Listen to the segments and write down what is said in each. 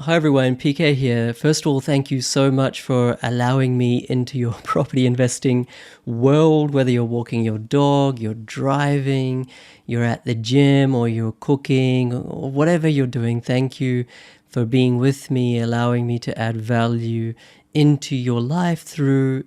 Hi everyone, PK here. First of all, thank you so much for allowing me into your property investing world, whether you're walking your dog, you're driving, you're at the gym, or you're cooking, or whatever you're doing. Thank you for being with me, allowing me to add value into your life through,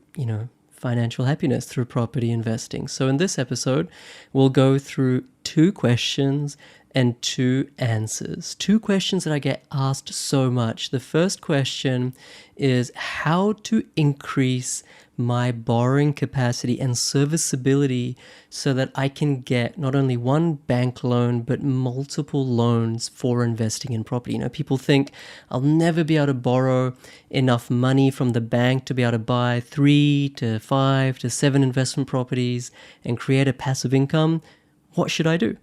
financial happiness through property investing. So in this episode, we'll go through 2 questions and 2 answers. 2 questions that I get asked so much. The first question is how to increase my borrowing capacity and serviceability so that I can get not only one bank loan but multiple loans for investing in property. People think I'll never be able to borrow enough money from the bank to be able to buy 3 to 5 to 7 investment properties and create a passive income. What should I do?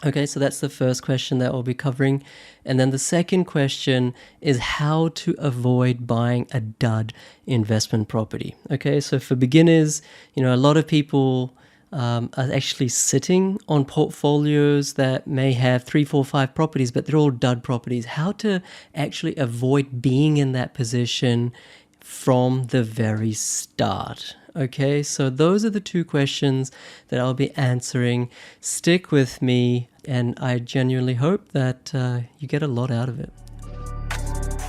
Okay, so that's the first question that we'll be covering. And then the second question is how to avoid buying a dud investment property. Okay, so for beginners, a lot of people are actually sitting on portfolios that may have 3, 4, 5 properties, but they're all dud properties. How to actually avoid being in that position from the very start. Okay, so those are the 2 questions that I'll be answering. Stick with me, and I genuinely hope that you get a lot out of it.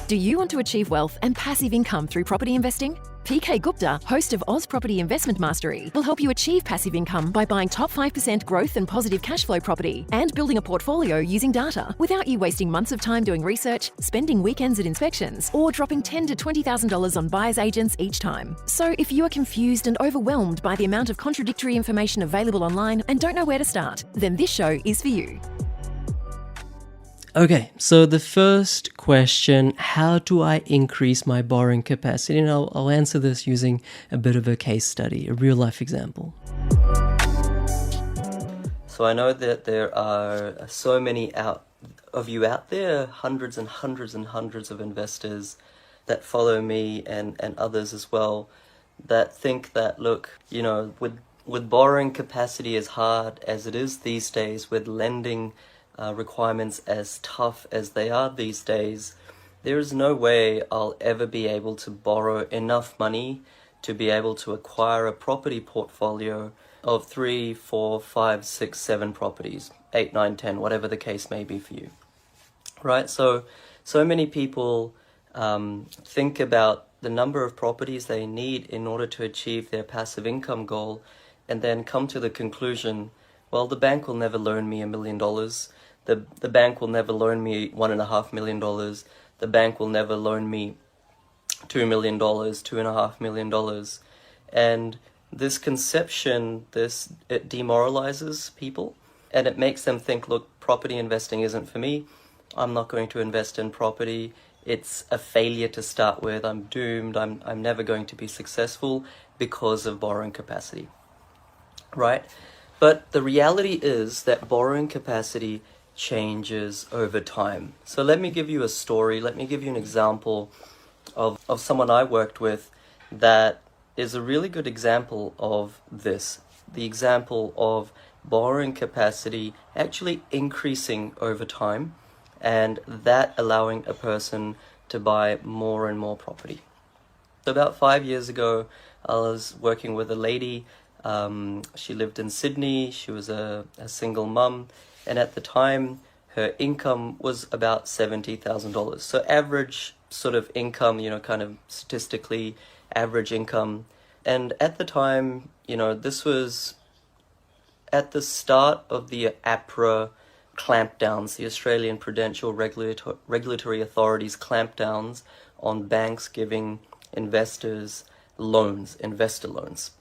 Do you want to achieve wealth and passive income through property investing? PK Gupta, host of Oz Property Investment Mastery, will help you achieve passive income by buying top 5% growth and positive cash flow property and building a portfolio using data without you wasting months of time doing research, spending weekends at inspections, or dropping $10,000 to $20,000 on buyer's agents each time. So if you are confused and overwhelmed by the amount of contradictory information available online and don't know where to start, then this show is for you. Okay, so the first question, how do I increase my borrowing capacity? And I'll answer this using a bit of a case study, a real life example. So I know that there are so many of you out there, hundreds and hundreds and hundreds of investors that follow me and others as well, that think that, look, with borrowing capacity as hard as it is these days, with lending requirements as tough as they are these days, there is no way I'll ever be able to borrow enough money to be able to acquire a property portfolio of 3, 4, 5, 6, 7 properties, 8, 9, 10, whatever the case may be for you. Right? So many people think about the number of properties they need in order to achieve their passive income goal and then come to the conclusion, well, the bank will never loan me $1 million. The bank will never loan me $1.5 million. The bank will never loan me $2 million, $2.5 million. And this conception, it demoralizes people and it makes them think, look, property investing isn't for me. I'm not going to invest in property. It's a failure to start with. I'm doomed. I'm never going to be successful because of borrowing capacity. Right? But the reality is that borrowing capacity changes over time. So let me give you a story. Let me give you an example of someone I worked with that is a really good example of this. The example of borrowing capacity actually increasing over time and that allowing a person to buy more and more property. So about 5 years ago, I was working with a lady. She lived in Sydney. She was a single mum. And at the time, her income was about $70,000. So average sort of income, kind of statistically average income. And at the time, this was at the start of the APRA clampdowns, the Australian Prudential Regulatory Authority's clampdowns on banks giving investors loans, investor loans.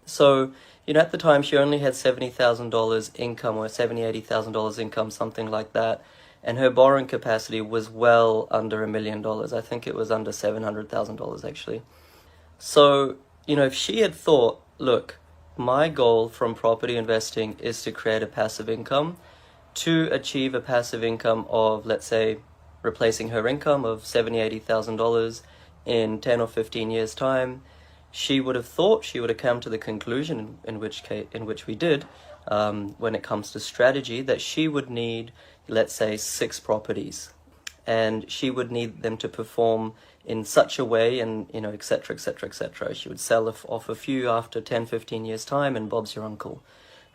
So, at the time she only had $70,000 income or $70,000, $80,000 income, something like that. And her borrowing capacity was well under $1 million. I think it was under $700,000 actually. So, if she had thought, look, my goal from property investing is to create a passive income, to achieve a passive income of, let's say, replacing her income of $70,000, $80,000 in 10 or 15 years' time, she would have come to the conclusion, in which we did, when it comes to strategy, that she would need, let's say, 6 properties. and she would need them to perform in such a way, and etc., etc., etc. She would sell off a few after 10, 15 years time, and Bob's your uncle.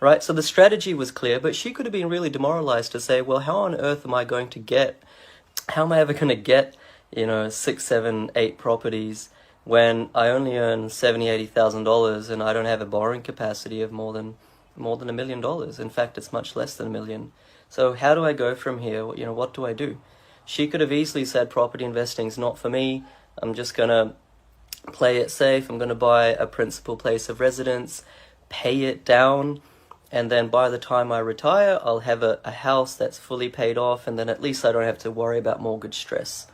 Right? So the strategy was clear, but she could have been really demoralized to say, well, how on earth am I going to get, how am I ever going to get, 6, 7, 8 properties when I only earn $70,000, $80,000 and I don't have a borrowing capacity of more than $1 million. In fact, it's much less than $1 million. So how do I go from here? What do I do? She could have easily said, property investing is not for me. I'm just going to play it safe. I'm going to buy a principal place of residence, pay it down, and then by the time I retire, I'll have a house that's fully paid off, and then at least I don't have to worry about mortgage stress.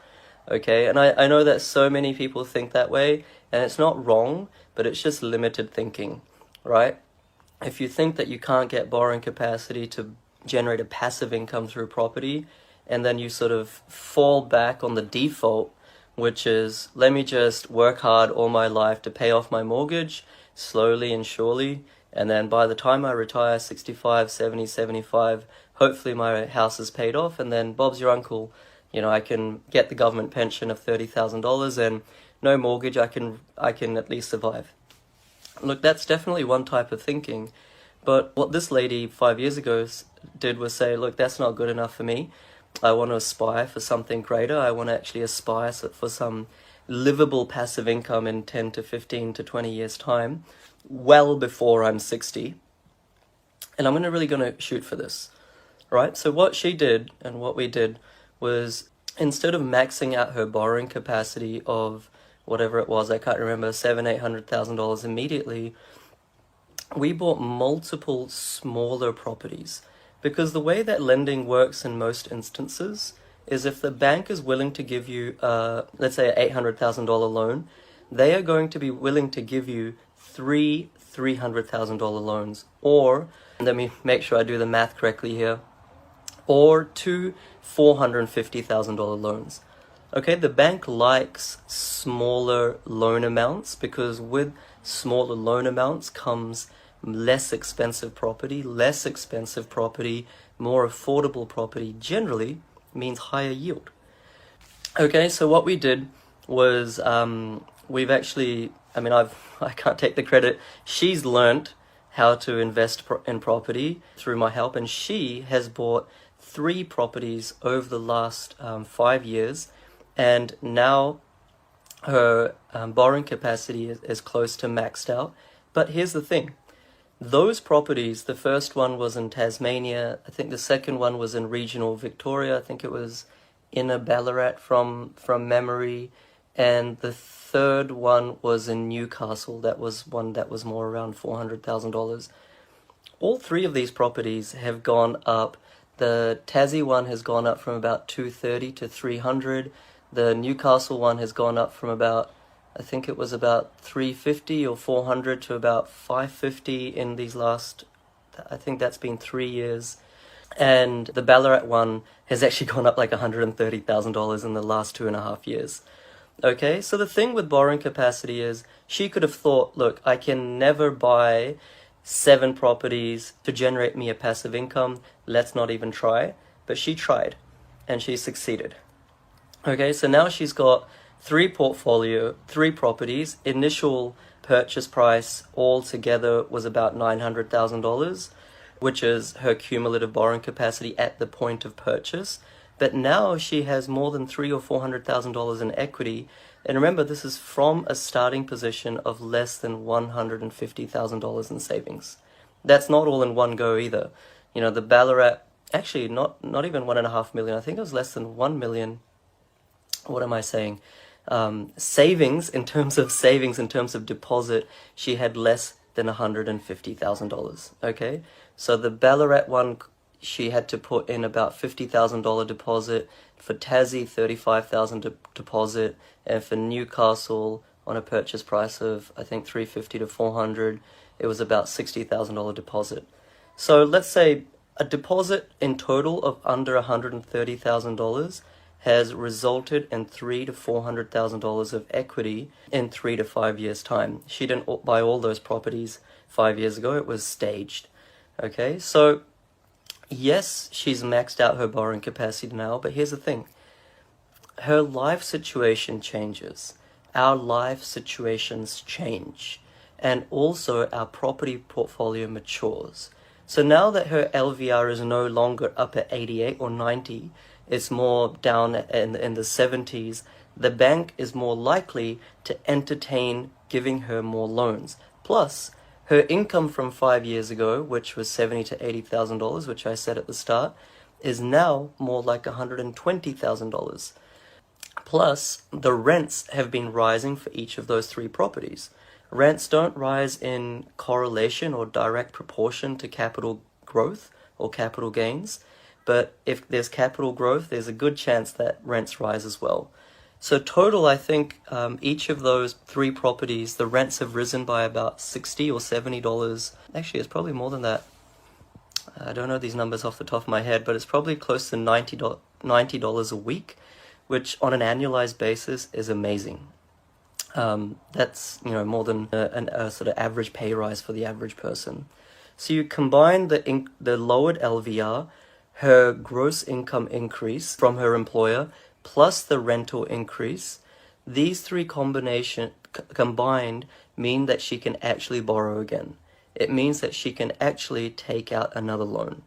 Okay, and I know that so many people think that way, and it's not wrong, but it's just limited thinking, right? If you think that you can't get borrowing capacity to generate a passive income through property, and then you sort of fall back on the default, which is, let me just work hard all my life to pay off my mortgage, slowly and surely, and then by the time I retire, 65, 70, 75, hopefully my house is paid off, and then Bob's your uncle. I can get the government pension of $30,000 and no mortgage, I can at least survive. Look, that's definitely one type of thinking. But what this lady 5 years ago did was say, look, that's not good enough for me. I want to aspire for something greater. I want to actually aspire for some livable passive income in 10 to 15 to 20 years' time, well before I'm 60. And I'm really going to shoot for this, right? So what she did and what we did was, instead of maxing out her borrowing capacity of whatever it was, I can't remember, $700,000-$800,000 immediately, we bought multiple smaller properties. Because the way that lending works in most instances is, if the bank is willing to give you, let's say, an $800,000 loan, they are going to be willing to give you three $300,000 loans, or, let me make sure I do the math correctly here, or two $450,000 loans. Okay, the bank likes smaller loan amounts because with smaller loan amounts comes less expensive property. Less expensive property, more affordable property generally means higher yield. Okay, so what we did was we've actually, I can't take the credit. She's learnt how to invest in property through my help, and she has bought 3 properties over the last 5 years, and now her borrowing capacity is close to maxed out. But here's the thing. Those properties, the first one was in Tasmania, I think the second one was in regional Victoria, I think it was Inner Ballarat from memory, and the third one was in Newcastle. That was one that was more around $400,000. All 3 of these properties have gone up. The Tassie one has gone up from about 230 to 300. The Newcastle one has gone up from about, I think it was about 350 or 400 to about 550 in these last, I think that's been 3 years. And the Ballarat one has actually gone up like $130,000 in the last 2.5 years. Okay, so the thing with borrowing capacity is, she could have thought, look, I can never buy 7 properties to generate me a passive income. Let's not even try. But she tried, and she succeeded. Okay, so now she's got 3 properties. Initial purchase price altogether was about $900,000, which is her cumulative borrowing capacity at the point of purchase. But now she has more than $300,000 or $400,000 in equity. And remember, this is from a starting position of less than $150,000 in savings. That's not all in one go either. The Ballarat, actually not even $1.5 million. I think it was less than $1 million. What am I saying? Savings, in terms of deposit, she had less than $150,000. Okay? So the Ballarat one, she had to put in about $50,000 deposit. For Tassie, $35,000 deposit, and for Newcastle, on a purchase price of I think $350 to $400, it was about $60,000 deposit. So let's say a deposit in total of under $130,000 has resulted in $300,000 to $400,000 of equity in 3 to 5 years' time. She didn't buy all those properties 5 years ago. It was staged. Okay, so yes, she's maxed out her borrowing capacity now, but here's the thing. her life situation changes. Our life situations change. And also our property portfolio matures. So now that her LVR is no longer up at 88 or 90, it's more down in the 70s, the bank is more likely to entertain giving her more loans. Plus, her income from 5 years ago, which was $70,000 to $80,000, which I said at the start, is now more like $120,000. Plus, the rents have been rising for each of those three properties. Rents don't rise in correlation or direct proportion to capital growth or capital gains, but if there's capital growth, there's a good chance that rents rise as well. So total, I think each of those three properties, the rents have risen by about $60 or $70. Actually, it's probably more than that. I don't know these numbers off the top of my head, but it's probably close to $90 a week, which on an annualized basis is amazing. That's more than a sort of average pay rise for the average person. So you combine the lowered LVR, her gross income increase from her employer, plus the rental increase. These three combined mean that she can actually borrow again. It means that she can actually take out another loan,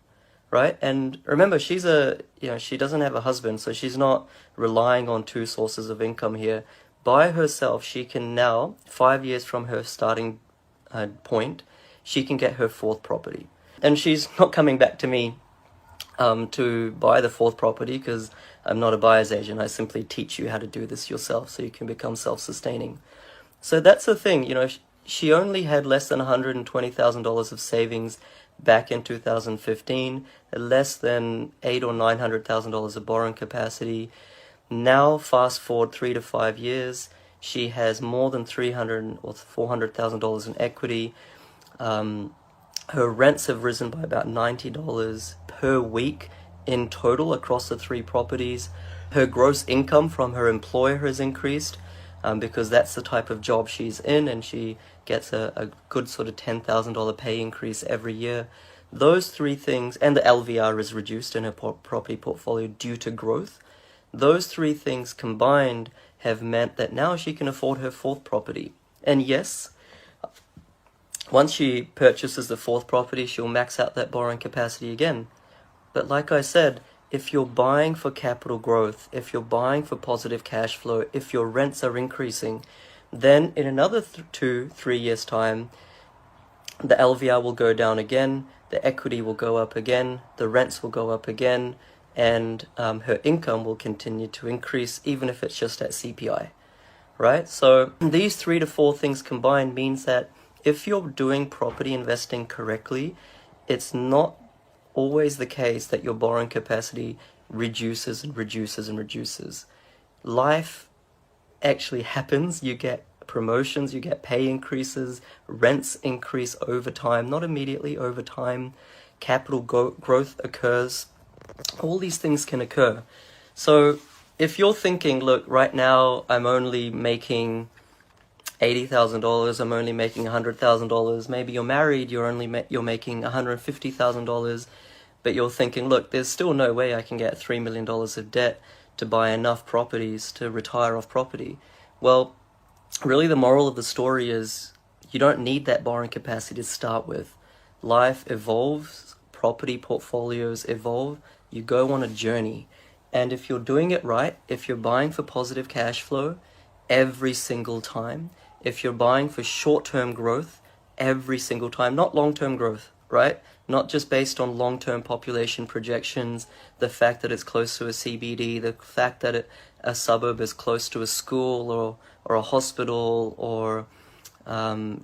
right? And remember, she doesn't have a husband, so she's not relying on two sources of income here. By herself, she can now, 5 years from her starting point, she can get her fourth property. And she's not coming back to me to buy the fourth property because I'm not a buyer's agent. I simply teach you how to do this yourself so you can become self-sustaining. So that's the thing, she only had less than $120,000 of savings back in 2015, less than $800,000 or $900,000 of borrowing capacity. Now, fast forward 3 to 5 years, she has more than $300,000 or $400,000 in equity. Her rents have risen by about $90 per week in total across the three properties. Her gross income from her employer has increased because that's the type of job she's in, and she gets a good sort of $10,000 pay increase every year. Those three things, and the LVR is reduced in her property portfolio due to growth. Those three things combined have meant that now she can afford her fourth property. And yes, once she purchases the fourth property, she'll max out that borrowing capacity again. But like I said, if you're buying for capital growth, if you're buying for positive cash flow, if your rents are increasing, then in another 2-3 years' time, the LVR will go down again, the equity will go up again, the rents will go up again, and her income will continue to increase, even if it's just at CPI, right? So these 3 to 4 things combined means that if you're doing property investing correctly, it's not always the case that your borrowing capacity reduces and reduces and reduces. Life actually happens. You get promotions, you get pay increases, rents increase over time, not immediately, over time. Capital growth occurs. All these things can occur. So if you're thinking, look, right now I'm only making $80,000, I'm only making $100,000. Maybe you're married, you're making $150,000, but you're thinking, look, there's still no way I can get $3 million of debt to buy enough properties to retire off property. Well, really the moral of the story is you don't need that borrowing capacity to start with. Life evolves, property portfolios evolve, you go on a journey. And if you're doing it right, if you're buying for positive cash flow every single time, if you're buying for short-term growth every single time, not long-term growth, right? Not just based on long-term population projections, the fact that it's close to a CBD, the fact that a suburb is close to a school or a hospital or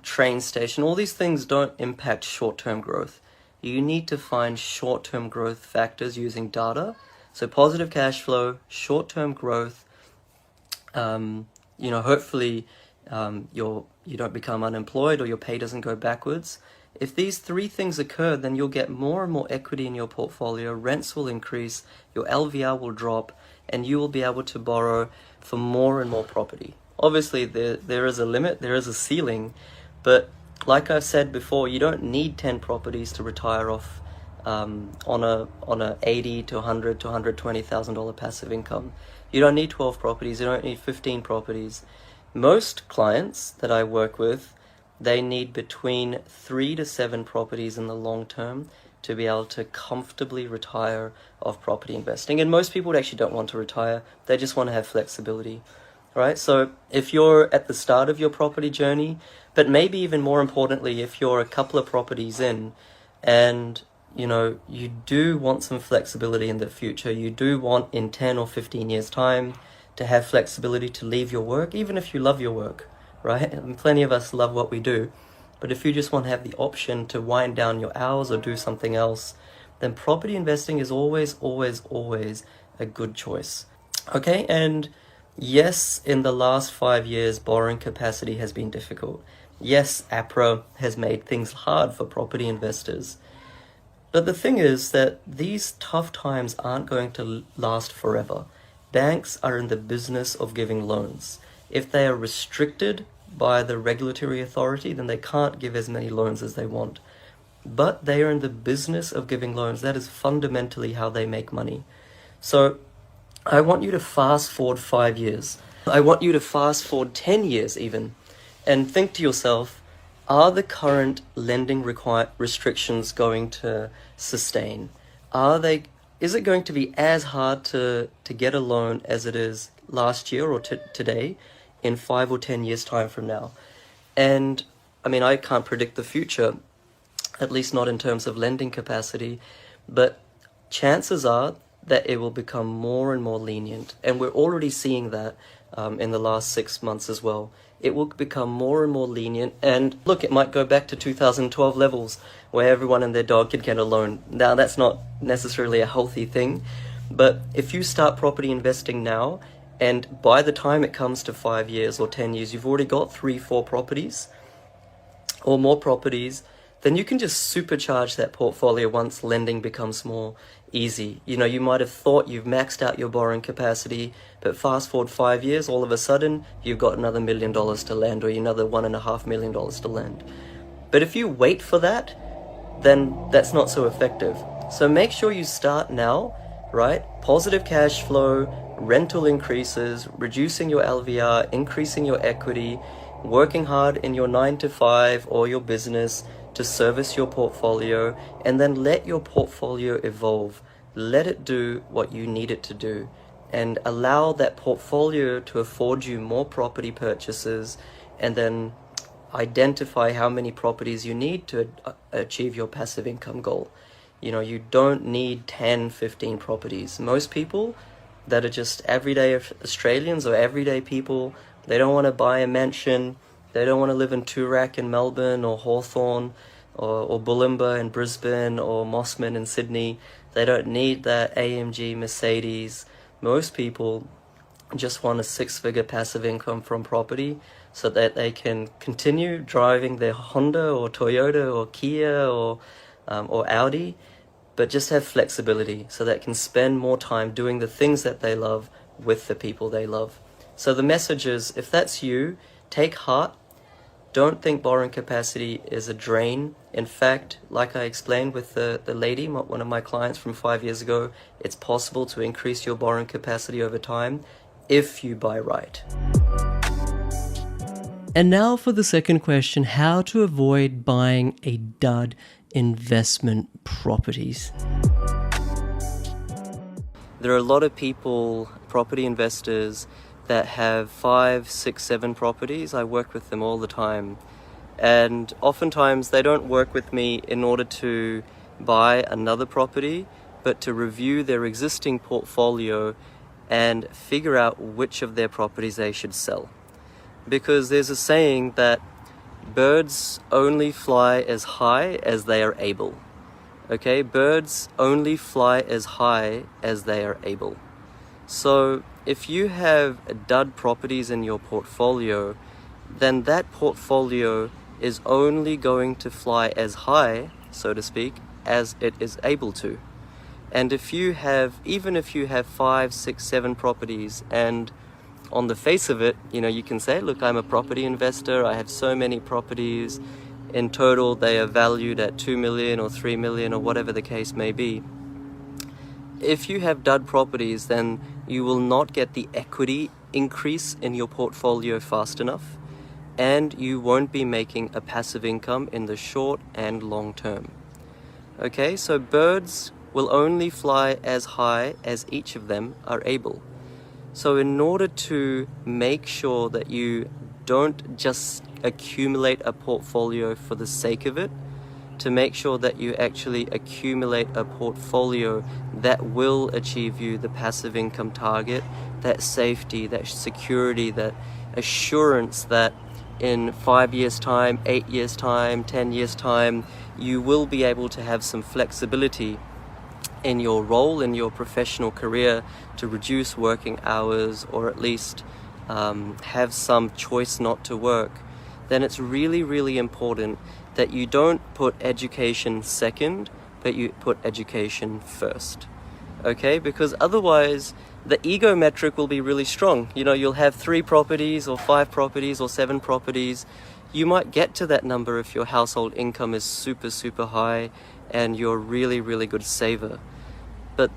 train station. All these things don't impact short-term growth. You need to find short-term growth factors using data. So positive cash flow, short-term growth, hopefully you don't become unemployed or your pay doesn't go backwards. If these 3 things occur, then you'll get more and more equity in your portfolio, rents will increase, your LVR will drop, and you will be able to borrow for more and more property. Obviously, there is a limit, there is a ceiling, but like I've said before, you don't need 10 properties to retire off on a $80,000 to $100,000 to $120,000 passive income. You don't need 12 properties, you don't need 15 properties. Most clients that I work with, they need between 3 to 7 properties in the long term to be able to comfortably retire off property investing. And most people actually don't want to retire, they just want to have flexibility. Right? So if you're at the start of your property journey, but maybe even more importantly, if you're a couple of properties in and you do want some flexibility in the future, you do want in 10 or 15 years time to have flexibility to leave your work, even if you love your work, right? And plenty of us love what we do. But if you just want to have the option to wind down your hours or do something else, then property investing is always, always, always a good choice. Okay, and yes, in the last 5 years, borrowing capacity has been difficult. Yes, APRA has made things hard for property investors. But the thing is that these tough times aren't going to last forever. Banks are in the business of giving loans. If they are restricted by the regulatory authority, then they can't give as many loans as they want. But they are in the business of giving loans. That is fundamentally how they make money. So I want you to fast forward 5 years. I want you to fast forward 10 years even, and think to yourself, are the current lending restrictions going to sustain? Is it going to be as hard to get a loan as it is last year or today in 5 or 10 years time from now? And I mean, I can't predict the future, at least not in terms of lending capacity, but chances are that it will become more and more lenient. And we're already seeing that in the last 6 months as well. It will become more and more lenient. And look, it might go back to 2012 levels where everyone and their dog could get a loan. Now, that's not necessarily a healthy thing. But if you start property investing now, and by the time it comes to 5 years or 10 years, you've already got 3-4 properties or more properties, then you can just supercharge that portfolio once lending becomes more easy. You might have thought you've maxed out your borrowing capacity, but fast forward 5 years, all of a sudden, you've got another $1 million to lend or another $1.5 million to lend. But if you wait for that, then that's not so effective. So make sure you start now, right? Positive cash flow, rental increases, reducing your LVR, increasing your equity, working hard in your 9 to 5 or your business to service your portfolio, and then let your portfolio evolve. Let it do what you need it to do, and allow that portfolio to afford you more property purchases, and then identify how many properties you need to achieve your passive income goal. You don't need 10, 15 properties. Most people that are just everyday Australians or everyday people, they don't want to buy a mansion. They don't want to live in Toorak in Melbourne or Hawthorne or Bulimba in Brisbane or Mossman in Sydney. They don't need that AMG Mercedes. Most people just want a 6-figure passive income from property so that they can continue driving their Honda or Toyota or Kia or Audi, but just have flexibility so they can spend more time doing the things that they love with the people they love. So the message is, if that's you, take heart. Don't think borrowing capacity is a drain. In fact, like I explained with the lady, one of my clients from 5 years ago, it's possible to increase your borrowing capacity over time if you buy right. And now for the second question, how to avoid buying a dud investment properties. There are a lot of people, property investors, that have 5, 6, 7 properties. I work with them all the time. And oftentimes they don't work with me in order to buy another property, but to review their existing portfolio and figure out which of their properties they should sell. Because there's a saying that birds only fly as high as they are able. Okay, birds only fly as high as they are able. So if you have dud properties in your portfolio, then that portfolio is only going to fly as high, so to speak, as it is able to. And even if you have 5, 6, 7 properties, and on the face of it, you can say, look, I'm a property investor, I have so many properties, in total they are valued at 2 million or 3 million or whatever the case may be. If you have dud properties, then you will not get the equity increase in your portfolio fast enough, and you won't be making a passive income in the short and long term. Okay, so birds will only fly as high as each of them are able. So in order to make sure that you don't just accumulate a portfolio for the sake of it, to make sure that you actually accumulate a portfolio that will achieve you the passive income target, that safety, that security, that assurance that in 5 years' time, 8 years' time, 10 years' time, you will be able to have some flexibility in your role, in your professional career, to reduce working hours, or at least have some choice not to work, then it's really, really important that you don't put education second, but you put education first. Okay, because otherwise the ego metric will be really strong. You know, you'll have 3 properties or 5 properties or 7 properties. You might get to that number if your household income is super, super high and you're a really, really good saver. But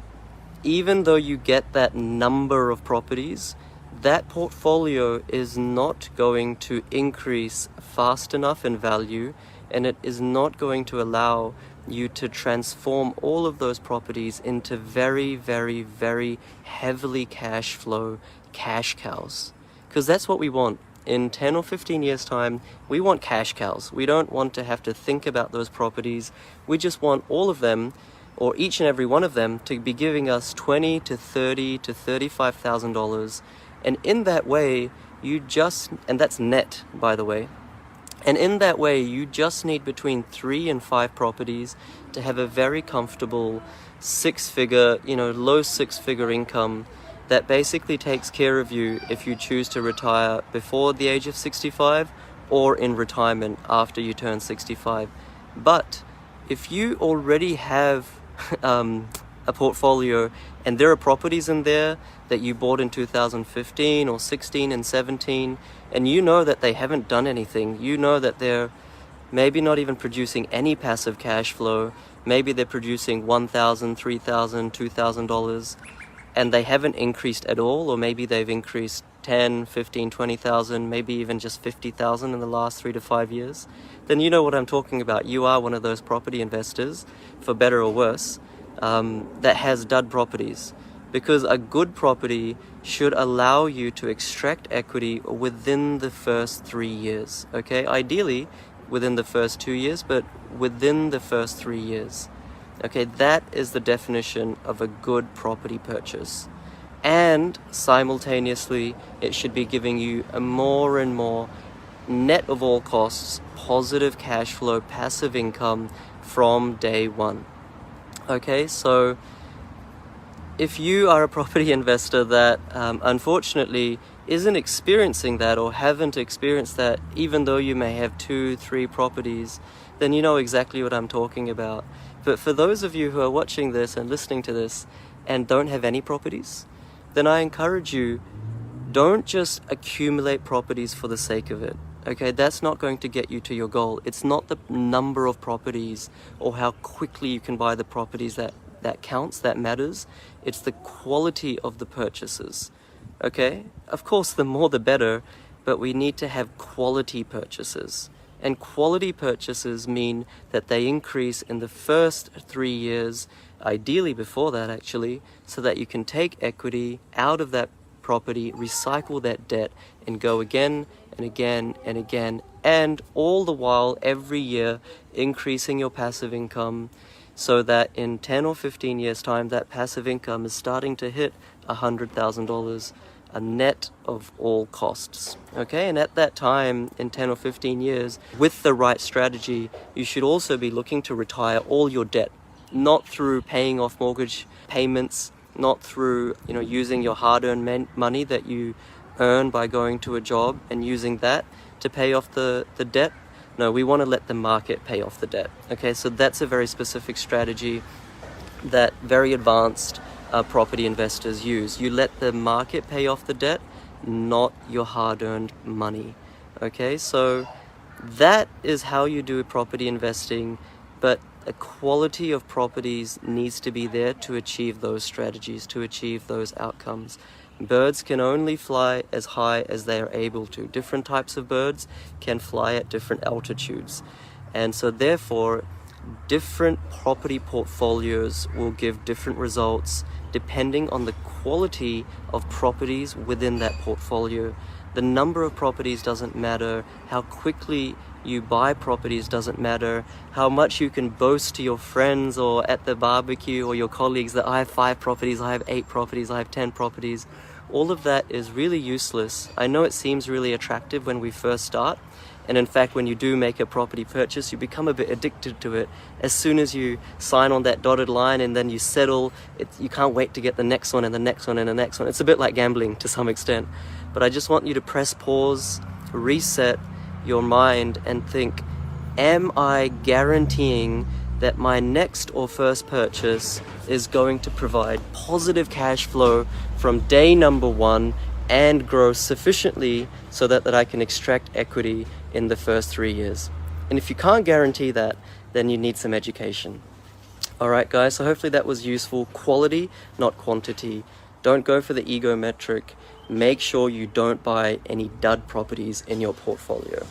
even though you get that number of properties, that portfolio is not going to increase fast enough in value, and it is not going to allow you to transform all of those properties into very, very, very heavily cash flow cash cows. Because that's what we want. In 10 or 15 years' time, we want cash cows. We don't want to have to think about those properties. We just want all of them, or each and every one of them, to be giving us $20,000 to $30,000 to $35,000. And in that way, and that's net, by the way, and in that way, you just need between 3 and 5 properties to have a very comfortable 6-figure, low 6-figure income that basically takes care of you if you choose to retire before the age of 65 or in retirement after you turn 65. But if you already have a portfolio and there are properties in there that you bought in 2015 or 16 and 17, and you know that they haven't done anything, you know that they're maybe not even producing any passive cash flow, maybe they're producing $1,000, $3,000, $2,000, and they haven't increased at all, or maybe they've increased 10, 15, 20,000, maybe even just 50,000 in the last 3 to 5 years, then you know what I'm talking about. You are one of those property investors, for better or worse, that has dud properties. Because a good property should allow you to extract equity within the first 3 years. Okay, ideally within the first 2 years, but within the first 3 years. Okay, that is the definition of a good property purchase. And simultaneously, it should be giving you a more and more net of all costs, positive cash flow, passive income from day one. Okay, so if you are a property investor that unfortunately isn't experiencing that, or haven't experienced that, even though you may have 2, 3 properties, then you know exactly what I'm talking about. But for those of you who are watching this and listening to this and don't have any properties, then I encourage you, don't just accumulate properties for the sake of it. Okay, that's not going to get you to your goal. It's not the number of properties or how quickly you can buy the properties that counts, that matters. It's the quality of the purchases. Okay, of course, the more the better, but we need to have quality purchases. And quality purchases mean that they increase in the first 3 years, ideally before that actually, so that you can take equity out of that property, recycle that debt, and go again and again and again, and all the while every year increasing your passive income, so that in 10 or 15 years time that passive income is starting to hit $100,000, a net of all costs. Okay, and at that time, in 10 or 15 years, with the right strategy, you should also be looking to retire all your debt, not through paying off mortgage payments, not through using your hard-earned money that you earn by going to a job and using that to pay off the debt. No, we want to let the market pay off the debt. Okay, so that's a very specific strategy that very advanced property investors use. You let the market pay off the debt, not your hard-earned money. Okay, so that is how you do property investing. But a quality of properties needs to be there to achieve those strategies, to achieve those outcomes. Birds can only fly as high as they are able to. Different types of birds can fly at different altitudes. And so therefore, different property portfolios will give different results depending on the quality of properties within that portfolio. The number of properties doesn't matter, how quickly you buy properties doesn't matter, how much you can boast to your friends or at the barbecue or your colleagues that I have 5 properties, I have 8 properties, I have 10 properties. All of that is really useless. I know it seems really attractive when we first start, and in fact when you do make a property purchase, you become a bit addicted to it. As soon as you sign on that dotted line and then you settle, you can't wait to get the next one and the next one and the next one. It's a bit like gambling to some extent. But I just want you to press pause, reset your mind and think, am I guaranteeing that my next or first purchase is going to provide positive cash flow from day number 1 and grow sufficiently so that I can extract equity in the first 3 years? And if you can't guarantee that, then you need some education. Alright guys, so hopefully that was useful. Quality, not quantity. Don't go for the ego metric. Make sure you don't buy any dud properties in your portfolio.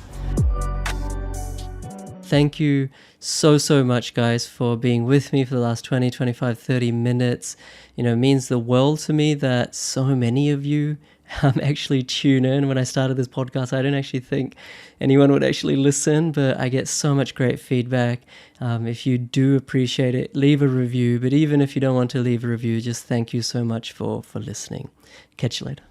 Thank you so much, guys, for being with me for the last 20, 25, 30 minutes. You know, it means the world to me that so many of you actually tune in. When I started this podcast, I didn't actually think anyone would actually listen, but I get so much great feedback. If you do appreciate it, leave a review. But even if you don't want to leave a review, just thank you so much for listening. Catch you later.